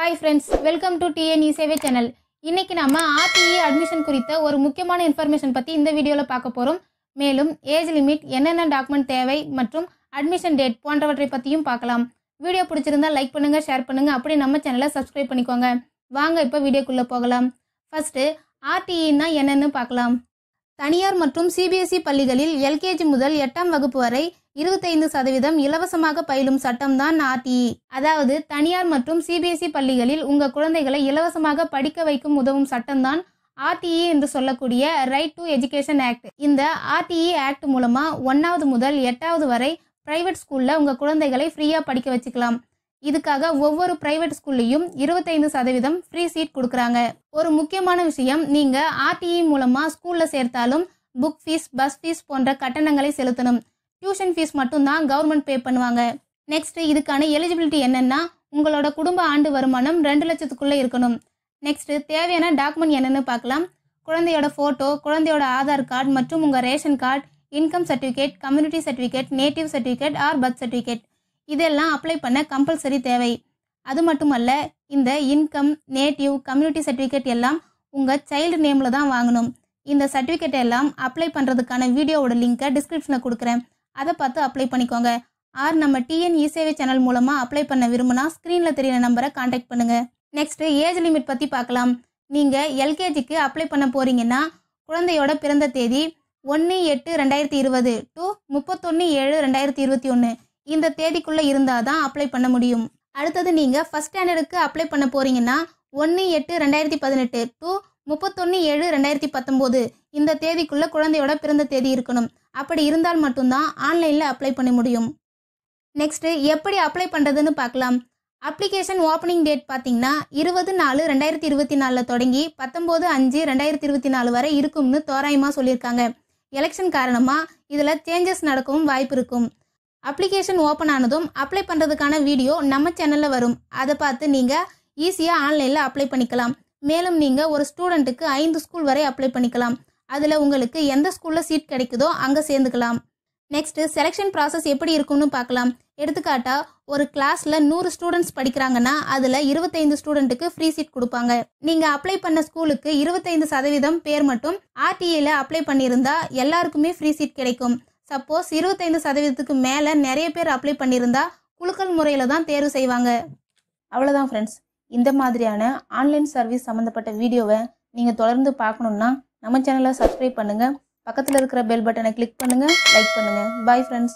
Hi friends, welcome to TN E-Survey channel. இன்னைக்கு நாம RTE admission குறித்த ஒரு முக்கியமான இன்ஃபர்மேஷன் பத்தி இந்த வீடியோல பார்க்க போறோம். மேலும் ஏஜ் லிமிட், என்னென்ன டாக்குமெண்ட் தேவை மற்றும் அட்மிஷன் டேட் போன்றவற்றை பத்தியும் பார்க்கலாம். வீடியோ பிடிச்சிருந்தா லைக் பண்ணுங்க, ஷேர் பண்ணுங்க, அப்படியே நம்ம சேனலை சப்ஸ்கிரைப் பண்ணிக்கோங்க. வாங்க இப்போ வீடியோக்குள்ள போகலாம். ஃபர்ஸ்ட் RTE னா என்னன்னு பார்க்கலாம். தனியார் மற்றும் CBSE பள்ளிகளில் LKG முதல் 8ஆம் வகுப்பு வரை 25% இலவசமாக பயிலும் சட்டம் தான் RTE. அதாவது தனியார் மற்றும் CBSE பள்ளிகளில் உங்க குழந்தைகளை இலவசமாக படிக்க வைக்கும் உதவும் சட்டம் தான் RTE என்று சொல்லக்கூடிய ரைட் டு எஜுகேஷன் ஆக்ட். இந்த RTE ஆக்ட் மூலமா 1வது முதல் 8வது வரை பிரைவேட் ஸ்கூல்ல உங்க குழந்தைகளை ஃப்ரீயா படிக்க வச்சுக்கலாம். இதுக்காக ஒவ்வொரு பிரைவேட் ஸ்கூல்லையும் 25% ஃப்ரீ சீட் கொடுக்குறாங்க. ஒரு முக்கியமான விஷயம், நீங்க RTE மூலமா ஸ்கூல்ல சேர்த்தாலும் புக் ஃபீஸ், பஸ் ஃபீஸ் போன்ற கட்டணங்களை செலுத்தணும். டியூஷன் ஃபீஸ் மட்டும் தான் கவர்மெண்ட் பே பண்ணுவாங்க. நெக்ஸ்ட், இதுக்கான எலிஜிபிலிட்டி என்னன்னா, உங்களோட குடும்ப ஆண்டு வருமானம் 2 லட்சத்துக்குள்ள இருக்கணும். நெக்ஸ்ட், தேவையான டாக்குமெண்ட் என்னன்னு பார்க்கலாம். குழந்தையோட போட்டோ, குழந்தையோட ஆதார் கார்டு மற்றும் உங்க ration card, income certificate, community certificate, native certificate or birth certificate இதெல்லாம் அப்ளை பண்ண கம்பல்சரி தேவை. அது மட்டுமல்ல, இந்த இன்கம், நேட்டிவ், கம்யூனிட்டி சர்டிஃபிகேட் எல்லாம் உங்க சைல்டு நேம்ல தான் வாங்கணும். இந்த சர்டிஃபிகேட் எல்லாம் அப்ளை பண்றதுக்கான வீடியோவோட லிங்கை டிஸ்கிரிப்ஷன்ல கொடுக்குறேன். அதை பார்த்து அப்ளை பண்ணிக்கோங்க. ஆர் நம்ம TN E-Survey சேனல் மூலமா அப்ளை பண்ண விரும்புனா ஸ்கிரீன்ல தெரியுற நம்பரை கான்டாக்ட் பண்ணுங்க. நெக்ஸ்ட், ஏஜ் லிமிட் பத்தி பார்க்கலாம். நீங்க LKGக்கு அப்ளை பண்ண போறீங்கன்னா குழந்தையோட பிறந்த தேதி 1/8/2020 டு 31/7/2021 இந்த தேதிக்குள்ள இருந்தாதான் அப்ளை பண்ண முடியும். அடுத்தது, நீங்க ஃபர்ஸ்ட் ஸ்டாண்டர்டுக்கு அப்ளை பண்ண போறீங்கன்னா 1/8/2018 டு 31/7/2019 இந்த தேதிக்குள்ள குழந்தையோட பிறந்த தேதி இருக்கணும். அப்படி இருந்தால் மட்டும்தான் ஆன்லைன்ல அப்ளை பண்ண முடியும். நெக்ஸ்ட், எப்படி அப்ளை பண்றதுன்னு பார்க்கலாம். அப்ளிகேஷன் ஓப்பனிங் டேட் பார்த்தீங்கன்னா 20/4/2024 தொடங்கி 19/5/2024 வரை இருக்கும்னு தோராயமா சொல்லியிருக்காங்க. எலெக்ஷன் காரணமா இதுல சேஞ்சஸ் நடக்கவும் வாய்ப்பு இருக்கும். அப்ளிகேஷன் ஓப்பன் ஆனதும் அப்ளை பண்ணுறதுக்கான வீடியோ நம்ம சேனலில் வரும். அதை பார்த்து நீங்கள் ஈஸியாக ஆன்லைனில் அப்ளை பண்ணிக்கலாம். மேலும் நீங்கள் ஒரு ஸ்டூடெண்ட்டுக்கு 5 ஸ்கூல் வரை அப்ளை பண்ணிக்கலாம். அதில் உங்களுக்கு எந்த ஸ்கூலில் சீட் கிடைக்குதோ அங்கே சேர்ந்துக்கலாம். நெக்ஸ்ட்டு, செலெக்ஷன் ப்ராசஸ் எப்படி இருக்கும்னு பார்க்கலாம். எடுத்துக்காட்டா, ஒரு கிளாஸில் 100 ஸ்டூடெண்ட்ஸ் படிக்கிறாங்கன்னா அதில் 25 ஸ்டூடெண்ட்டுக்கு ஃப்ரீ சீட் கொடுப்பாங்க. நீங்கள் அப்ளை பண்ண ஸ்கூலுக்கு 25% பேர் மட்டும் RTEல அப்ளை பண்ணியிருந்தா எல்லாருக்குமே ஃப்ரீ சீட் கிடைக்கும். சப்போஸ் 25%க்கு மேலே நிறைய பேர் அப்ளை பண்ணியிருந்தா குலுக்கல் முறையில் தான் தேர்வு செய்வாங்க. அவ்வளோதான் ஃப்ரெண்ட்ஸ். இந்த மாதிரியான ஆன்லைன் சர்வீஸ் சம்மந்தப்பட்ட வீடியோவை நீங்கள் தொடர்ந்து பார்க்கணுன்னா நம்ம சேனலை சப்ஸ்கிரைப் பண்ணுங்கள். பக்கத்தில் இருக்கிற பெல் பட்டனை கிளிக் பண்ணுங்கள், லைக் பண்ணுங்கள். Bye friends.